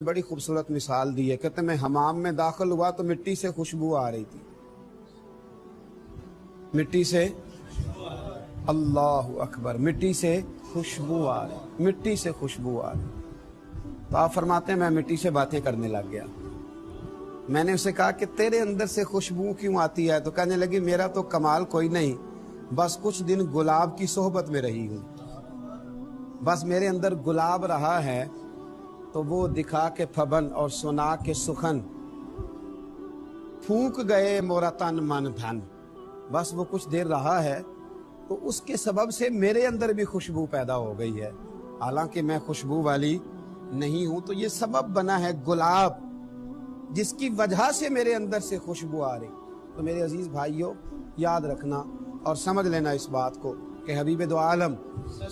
बड़ी खूबसूरत मिसाल दी है। कहते मैं हमाम में दाखिल हुआ तो मिट्टी से खुशबू आ रही थी, मिट्टी से, अल्लाह अकबर, मिट्टी से खुशबू आ रही, मिट्टी से खुशबू आ रही। तो आप फरमाते हैं मैं मिट्टी से बातें करने लग गया। मैंने उसे कहा कि तेरे अंदर से खुशबू क्यों आती है? तो कहने लगी मेरा तो कमाल कोई नहीं, बस कुछ दिन गुलाब की सोहबत में रही हूँ, बस मेरे अंदर गुलाब रहा है तो वो दिखा के फबन और सुना के सुखन, फूंक गए मोरा तन मन धन। बस वो कुछ देर रहा है तो उसके सबब से मेरे अंदर भी खुशबू पैदा हो गई है, हालांकि मैं खुशबू वाली नहीं हूं। तो ये सबब बना है गुलाब, जिसकी वजह से मेरे अंदर से खुशबू आ रही। तो मेरे अजीज भाइयों, याद रखना और समझ लेना इस बात को कि हबीब दो आलम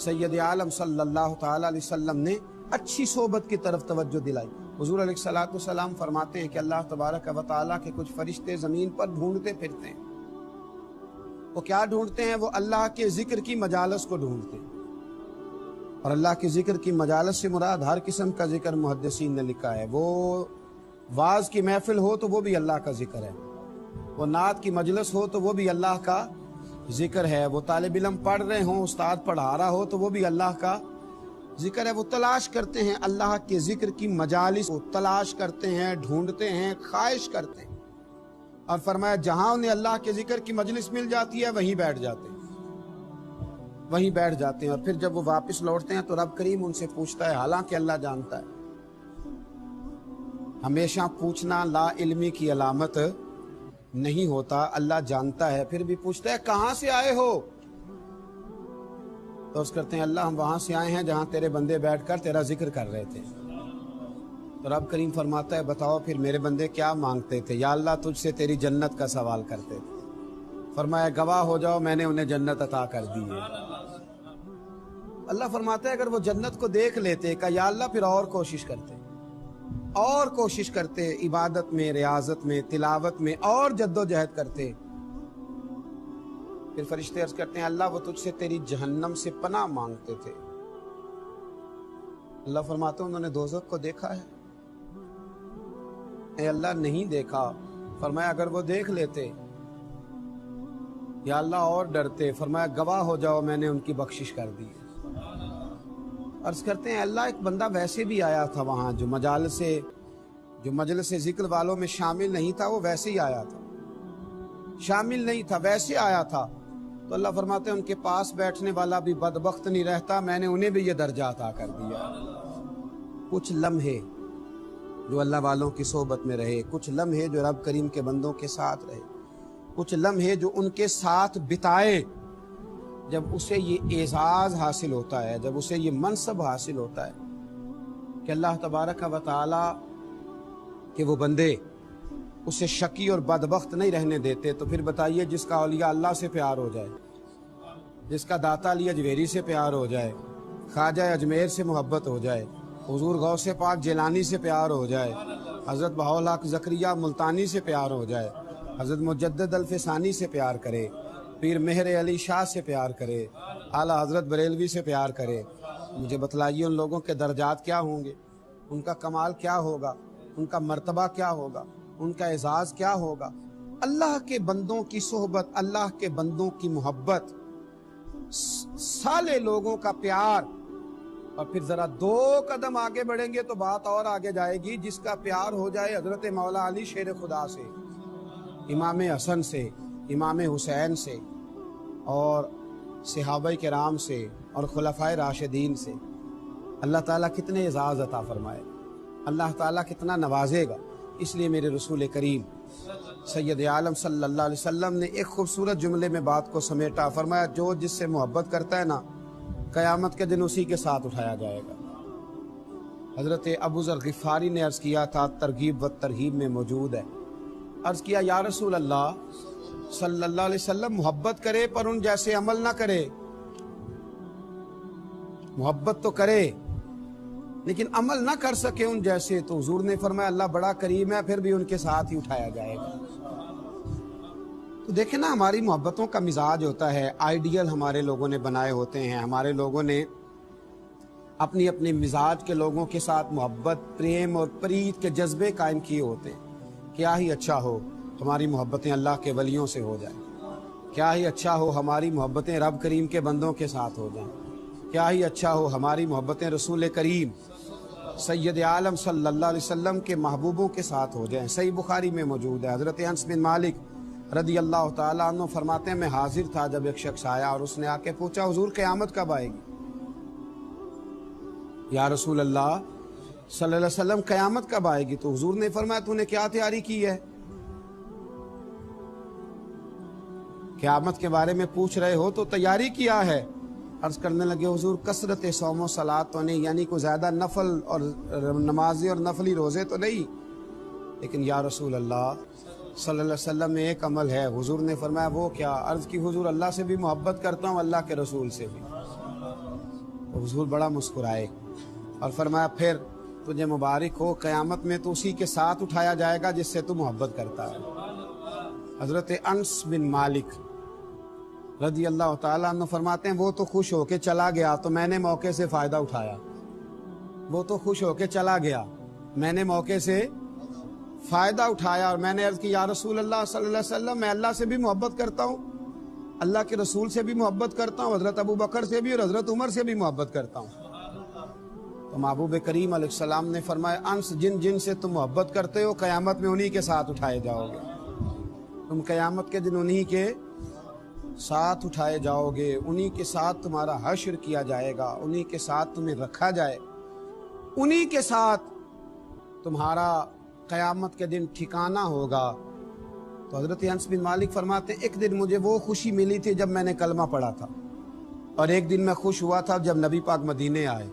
सैयद आलम सल्लल्लाहु ताला अलैहि वसल्लम ने अच्छी सोबत की तरफ तवज्जो दिलाई। हुजूर अलैहिस्सलातु वस्सलाम फरमाते हैं कि अल्लाह तबारक व तआला के कुछ फरिश्ते जमीन पर ढूंढते फिरते हैं। वो क्या ढूंढते हैं? वो अल्लाह के जिक्र की मजालस को ढूंढते हैं। और अल्लाह के जिक्र की मजालस से मुराद हर किस्म का जिक्र मुहद्दिसीन ने लिखा है। वो वाज की महफिल हो तो वो भी अल्लाह का जिक्र है, वो नात की मजलिस हो तो वो भी अल्लाह का जिक्र है, वो तालिब इल्म पढ़ रहे हो, उस्ताद पढ़ा रहा हो तो वो भी अल्लाह का जिक्र है। वो तलाश करते हैं अल्लाह के जिक्र की मजालिस, वो तलाश करते हैं, ढूंढते हैं, ख्वाहिश करते हैं। और फरमाया जहां उन्हें अल्लाह के जिक्र की मजलिस मिल जाती है वहीं बैठ जाते हैं, वहीं बैठ जाते हैं। और फिर जब वो वापस लौटते हैं तो रब करीम उनसे पूछता है, हालांकि अल्लाह जानता है, हमेशा पूछना ला इल्मी की अलामत नहीं होता, अल्लाह जानता है, फिर भी पूछता है कहां से आए हो? तो उस करते हैं अल्लाह हम वहां से आए हैं जहां तेरे बंदे बैठकर तेरा जिक्र कर रहे थे। तो रब करीम फरमाता है बताओ फिर मेरे बंदे क्या मांगते थे? या अल्लाह तुझसे तेरी जन्नत का सवाल करते थे। फरमाया गवाह हो जाओ मैंने उन्हें जन्नत अता कर दी है। अल्लाह फरमाता है अगर वो जन्नत को देख लेते का या अल्लाह फिर और कोशिश करते, और कोशिश करते, इबादत में, रियाजत में, तिलावत में और जद्दोजहद करते। फिर फरिश्ते अर्ज करते हैं अल्लाह वो तुझसे तेरी जहन्नम से पनाह मांगते थे। अल्लाह फरमाते हैं उन्होंने दोज़ख को देखा है? ए अल्लाह नहीं देखा। फरमाया अगर वो देख लेते या अल्लाह और डरते। फरमाया गवाह हो जाओ मैंने उनकी बख्शिश कर दी। अर्ज करते हैं अल्लाह एक बंदा वैसे भी आया था वहां जो मजलिस से जिक्र वालों में शामिल नहीं था, वो वैसे ही आया था, शामिल नहीं था, वैसे आया था। तो अल्लाह फरमाते हैं उनके पास बैठने वाला भी बदबख्त नहीं रहता, मैंने उन्हें भी ये दर्जा अता कर दिया। कुछ लम्हे जो अल्लाह वालों की सोबत में रहे, कुछ लम्हे जो रब करीम के बंदों के साथ रहे, कुछ लम्हे जो उनके साथ बिताए, जब उसे ये एजाज हासिल होता है, जब उसे ये मनसब हासिल होता है कि अल्लाह तबारक व तआला के वो बंदे उसे शकी और बदबख्त नहीं रहने देते, तो फिर बताइए जिसका औलिया अल्लाह से प्यार हो जाए, जिसका दाता अली अजमेरी से प्यार हो जाए, ख्वाजा अजमेर से मोहब्बत हो जाए, हुजूर गौसे पाक जिलानी से प्यार हो जाए, हज़रत बहाउल हक ज़करिया मुल्तानी से प्यार हो जाए, हज़रत मुजद्दिद अल-फ़िसानी से प्यार करे, पीर मेहर अली शाह से प्यार करे, आला हज़रत बरेलवी से प्यार करे, मुझे बतलाइए उन लोगों के दर्जात क्या होंगे, उनका कमाल क्या होगा, उनका मर्तबा क्या होगा, उनका एजाज क्या होगा। अल्लाह के बंदों की सोहबत, अल्लाह के बंदों की मोहब्बत, साले लोगों का प्यार। और फिर जरा दो कदम आगे बढ़ेंगे तो बात और आगे जाएगी। जिसका प्यार हो जाए हजरत मौला अली शेर खुदा से, इमाम हसन से, इमाम हुसैन से और सहाबाए किराम से और खुलफाए राशिदीन से, अल्लाह ताला कितने एजाज अता फरमाए, अल्लाह ताला कितना नवाजेगा। इसलिए मेरे रसूल करीम सैयद आलम सल्लल्लाहु अलैहि वसल्लम ने एक खूबसूरत जुमले में बात को समेटा। फरमाया जो जिससे मोहब्बत करता है ना, क़यामत के दिन उसी के साथ उठाया जाएगा। हज़रत अबू ज़र ग़िफ़ारी ने अर्ज़ किया था, तरगीब व तरहीब में मौजूद है, अर्ज़ किया या रसूल अल्लाह सल्लल्लाहु अलैहि वसल्लम मोहब्बत करे पर उन जैसे अमल ना करे। मोहब्बत तो करे लेकिन अमल ना कर सके उन जैसे। तो हुजूर ने फरमाया अल्लाह बड़ा करीम है, फिर भी उनके साथ ही उठाया जाएगा। तो देखें ना, हमारी मोहब्बतों का मिजाज होता है, आइडियल हमारे लोगों ने बनाए होते हैं, हमारे लोगों ने अपनी अपनी मिजाज के लोगों के साथ मोहब्बत, प्रेम और प्रीत के जज्बे कायम किए होते हैं। क्या ही अच्छा हो हमारी मोहब्बतें अल्लाह के वलियों से हो जाएं, क्या ही अच्छा हो हमारी मोहब्बतें रब करीम के बंदों के साथ हो जाएं, क्या ही अच्छा हो हमारी मोहब्बतें रसूल करीम सैयद आलम सल्लल्लाहु अलैहि वसल्लम के महबूबों के साथ हो जाएं। सही बुखारी में मौजूद है। हज़रत अनस बिन मालिक रदी अल्लाह ताला अन्हु फरमाते हैं, मैं हाजिर था जब एक शख्स आया और उसने आके पूछा, हुजूर क़यामत कब आएगी? या रसूल अल्लाह सल्लल्लाहु अलैहि वसल्लम क़यामत कब आएगी? तो हुजूर ने फरमाया, तूने क्या तैयारी की है? क़यामत के बारे में पूछ रहे हो तो तैयारी किया है? अर्ज करने लगे, हुजूर कसरत सौम सलात तो नहीं, यानी को ज़्यादा नफल और नमाज़ें और नफली रोज़े तो नहीं, लेकिन या रसूल अल्लाह सल्लल्लाहु अलैहि वसल्लम में एक अमल है। हुजूर ने फरमाया, वो क्या? अर्ज़ की, हुजूर अल्लाह से भी मोहब्बत करता हूँ, अल्लाह के रसूल से भी। तो हुजूर बड़ा मुस्कुराए और फरमाया, फिर तुझे मुबारक हो, क़यामत में तो उसी के साथ उठाया जाएगा जिससे तू मोहब्बत करता है। हज़रत अनस बिन मालिक रज़ी अल्लाह ताला अन्हु फरमाते हैं, वो तो खुश होके चला गया तो मैंने मौके से फ़ायदा उठाया। वो तो खुश होके चला गया, मैंने मौके से फ़ायदा उठाया और मैंने अर्ज़ की, या रसूल अल्लाह सल्लल्लाहु अलैहि वसल्लम, मैं अल्लाह से भी मोहब्बत करता हूँ, अल्लाह के रसूल से भी मोहब्बत करता हूँ, हज़रत अबू बकर से भी और हज़रत उमर से भी मोहब्बत करता हूँ। तो महबूब करीम अलैहिस्सलाम ने फरमाया, अंस जिन जिन से तुम मोहब्बत करते हो क़यामत में उन्हीं के साथ उठाए जाओगे। तुम क़यामत के दिन उन्हीं के साथ उठाए जाओगे, उन्हीं के साथ तुम्हारा हश्र किया जाएगा, उन्हीं के साथ तुम्हें रखा जाए, उन्हीं के साथ तुम्हारा क़यामत के दिन ठिकाना होगा। तो हज़रत अनस बिन मालिक फरमाते, एक दिन मुझे वो खुशी मिली थी जब मैंने कलमा पढ़ा था, और एक दिन मैं खुश हुआ था जब नबी पाक मदीने आए,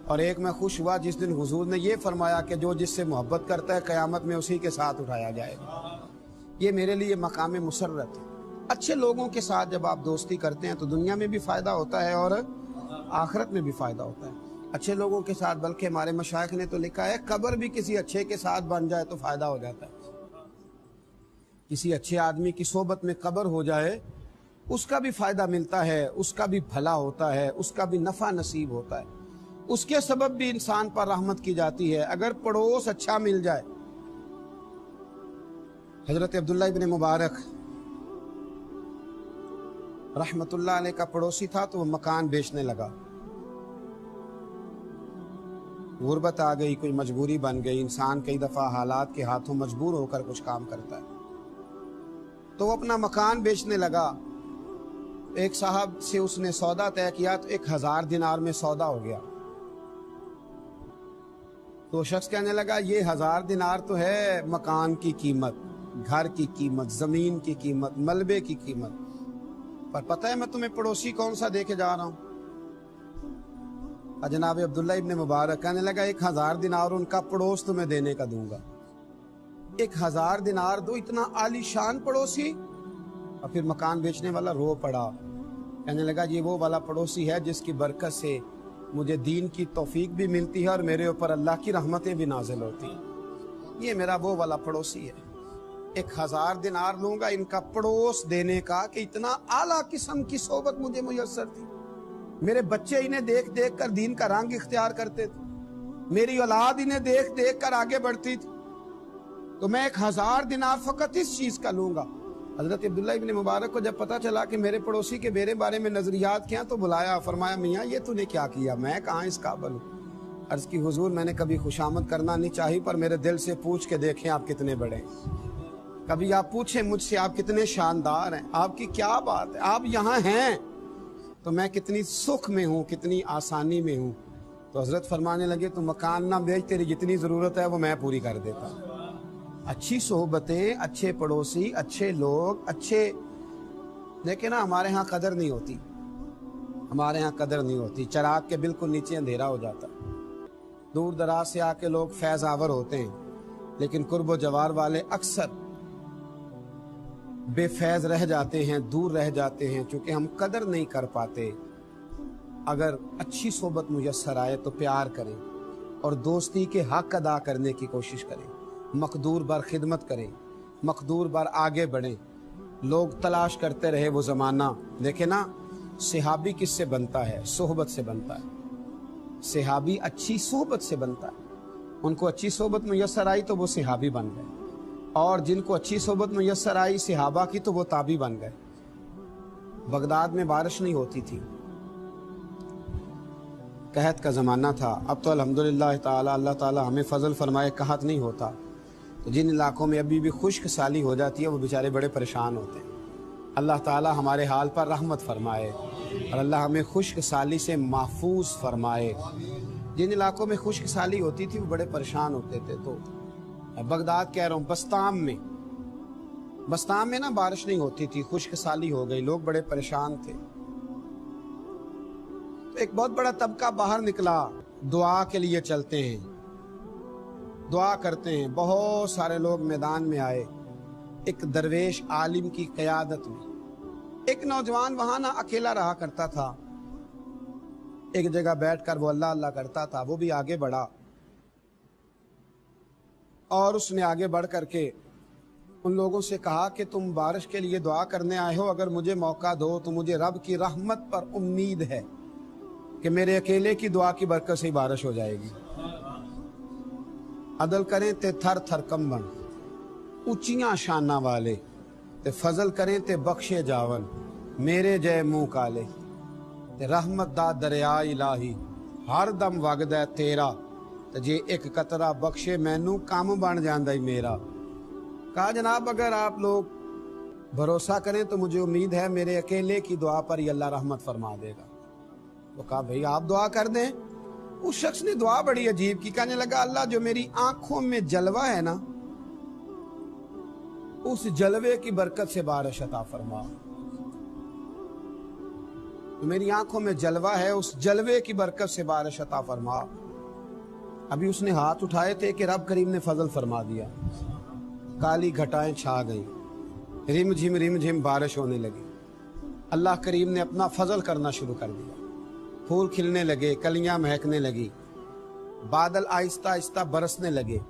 और एक मैं खुश हुआ जिस दिन हुजूर ने ये फरमाया कि जो जिससे मोहब्बत करता है क़यामत में उसी के साथ उठाया जाएगा। ये मेरे लिए मकाम मुसर्रत है। अच्छे लोगों के साथ जब आप दोस्ती करते हैं तो दुनिया में भी फ़ायदा होता है और आखिरत में भी फ़ायदा होता है अच्छे लोगों के साथ। बल्कि हमारे मशाइख ने तो लिखा है, कब्र भी किसी अच्छे के साथ बन जाए तो फ़ायदा हो जाता है। किसी अच्छे आदमी की सोबत में कब्र हो जाए, उसका भी फ़ायदा मिलता है, उसका भी भला होता है, उसका भी नफ़ा नसीब होता है, उसके सबब भी इंसान पर रहमत की जाती है। अगर पड़ोस अच्छा मिल जाए, हज़रत अब्दुल्ला इब्न मुबारक रहमतुल्लाह अलैह का पड़ोसी था, तो वो मकान बेचने लगा। गुर्बत आ गई, कोई मजबूरी बन गई, इंसान कई दफ़ा हालात के हाथों मजबूर होकर कुछ काम करता है, तो वो अपना मकान बेचने लगा। एक साहब से उसने सौदा तय किया तो 1000 दिनार में सौदा हो गया। तो शख्स कहने लगा, ये 1000 दिनार तो है मकान की कीमत, घर की कीमत, जमीन की कीमत, मलबे की कीमत, पर पता है मैं तुम्हें पड़ोसी कौन सा देके जा रहा हूं? जनाब अब्दुल्ला इब्न मुबारक कहने लगा, 1000 दिनार उनका पड़ोस तुम्हें देने का दूंगा। 1000 दिनार दो, इतना आलीशान पड़ोसी? और फिर मकान बेचने वाला रो पड़ा, कहने लगा, ये वो वाला पड़ोसी है जिसकी बरकत से मुझे दीन की तौफीक भी मिलती है और मेरे ऊपर अल्लाह की रहमतें भी नाजिल होती हैं। ये मेरा वो वाला पड़ोसी है। 1000 दिनार लूंगा इनका पड़ोस देने का कि इतना आला किस्म की सोबत मुझे मुयस्सर थी। मेरे बच्चे इन्हें देख देख कर दीन का रंग इख्तियार करते थे, मेरी औलाद इन्हें देख देख कर आगे बढ़ती थी, तो मैं 1000 दिनार फकत इस चीज का लूंगा। हजरत अब्दुल्ला इब्न मुबारक को जब पता चला कि मेरे पड़ोसी के मेरे बारे में नजरियात क्या, तो बुलाया, फरमाया, मियाँ ये तूने क्या किया? मैं कहाँ इस काबिल हूँ। अर्ज की, हुजूर मैंने कभी खुशामद करना नहीं चाहिए, पर मेरे दिल से पूछ के देखें आप कितने बड़े हैं। कभी आप पूछें मुझसे आप कितने शानदार हैं, आपकी क्या बात है, आप यहाँ हैं तो मैं कितनी सुख में हूँ, कितनी आसानी में हूँ। तो हजरत फरमाने लगे, तू मकान ना बेच, तेरी जितनी ज़रूरत है वो मैं पूरी कर देता। अच्छी सोहबतें, अच्छे पड़ोसी, अच्छे लोग, अच्छे, लेकिन ना हमारे यहाँ कदर नहीं होती, हमारे यहाँ कदर नहीं होती। चराग के बिल्कुल नीचे अंधेरा हो जाता। दूर दराज से आके लोग फैज़ आवर होते हैं, लेकिन कुर्ब जवार वाले अक्सर बेफैज रह जाते हैं, दूर रह जाते हैं, क्योंकि हम कदर नहीं कर पाते। अगर अच्छी सोबत मुयस्सर आए तो प्यार करें और दोस्ती के हक अदा करने की कोशिश करें, मकदूर बर खिदमत करें, मकदूर बर आगे बढ़ें। लोग तलाश करते रहे वो ज़माना, देखे ना, सहाबी किससे बनता है? सोहबत से बनता है। सहाबी अच्छी सोबत से बनता है। उनको अच्छी सोबत मुयस्सर आई तो वो सहाबी बन गए, और जिनको अच्छी सोबत मुयस्सर आई सहाबा की तो वो ताबी बन गए। बगदाद में बारिश नहीं होती थी, कहत का ज़माना था। अब तो अल्हम्दुलिल्लाह ताला अल्लाह ताला हमें फ़ज़ल फरमाए, कहत नहीं होता। तो जिन इलाकों में अभी भी खुश्क साली हो जाती है वो बेचारे बड़े परेशान होते हैं। अल्लाह ताला हमारे हाल पर रहमत फरमाए और अल्लाह हमें खुश्क साली से महफूज फरमाए। जिन इलाकों में खुश्क साली होती थी वो बड़े परेशान होते थे। तो बगदाद कह रहा हूँ, बस्ताम में ना बारिश नहीं होती थी, खुश्क साली हो गई, लोग बड़े परेशान थे। तो एक बहुत बड़ा तबका बाहर निकला, दुआ के लिए चलते हैं, दुआ करते हैं। बहुत सारे लोग मैदान में आए, एक दरवेश आलिम की क़यादत में। एक नौजवान वहां ना अकेला रहा करता था, एक जगह बैठकर वो अल्लाह अल्लाह करता था। वो भी आगे बढ़ा और उसने आगे बढ़ करके उन लोगों से कहा कि तुम बारिश के लिए दुआ करने आए हो, अगर मुझे मौका दो तो मुझे रब की रहमत पर उम्मीद है कि मेरे अकेले की दुआ की बरकत से ही बारिश हो जाएगी। अदल करें ते थर थर कंबन, उचियां शाना वाले, ते फजल करें ते बख्शे जावन, मेरे जय मुंह काले, ते रहमत दा दरिया इलाही हर दम वगदा तेरा, ते जे एक कतरा बख्शे मैनू काम बन जांदा ही मेरा। कहा जनाब अगर आप लोग भरोसा करें तो मुझे उम्मीद है मेरे अकेले की दुआ पर ही अल्लाह रहमत फरमा देगा। तो कहा भाई आप दुआ कर दें। उस शख्स ने दुआ बड़ी अजीब की, कहने लगा अल्लाह जो मेरी आंखों में जलवा है ना, उस जलवे की बरकत से बारिश अता फरमा। तो मेरी आंखों में जलवा है, उस जलवे की बरकत से बारिश अता फरमा। अभी उसने हाथ उठाए थे कि रब करीम ने फजल फरमा दिया। काली घटाएं छा गई, रिम झिम बारिश होने लगी। अल्लाह करीम ने अपना फजल करना शुरू कर दिया। फूल खिलने लगे, कलियां महकने लगी, बादल आहिस्ता आहिस्ता बरसने लगे,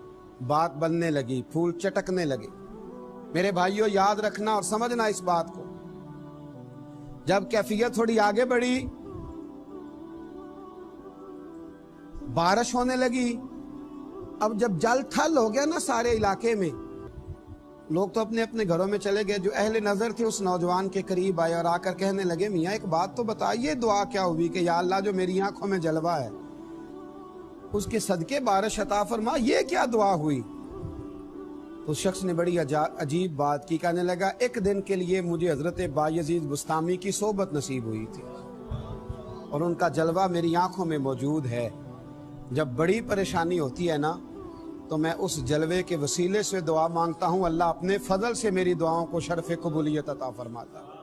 बात बनने लगी, फूल चटकने लगे। मेरे भाइयों याद रखना और समझना इस बात को, जब कैफियत थोड़ी आगे बढ़ी, बारिश होने लगी। अब जब जल थल हो गया ना सारे इलाके में, लोग तो अपने अपने घरों में चले गए। जो अहले नजर थे उस नौजवान के करीब आए और आकर कहने लगे मियाँ एक बात तो बताइए, दुआ क्या हुई कि या अल्लाह जो मेरी आंखों में जलवा है उसके सदके बारिश अता फरमा, ये क्या दुआ हुई? उस शख्स ने बड़ी अजीब बात की, कहने लगा एक दिन के लिए मुझे हजरत बायजीद बुस्तामी की सोबत नसीब हुई थी और उनका जलवा मेरी आंखों में मौजूद है। जब बड़ी परेशानी होती है ना तो मैं उस जलवे के वसीले से दुआ मांगता हूँ, अल्लाह अपने फजल से मेरी दुआओं को शर्फ कबूलियत अता फरमाता है।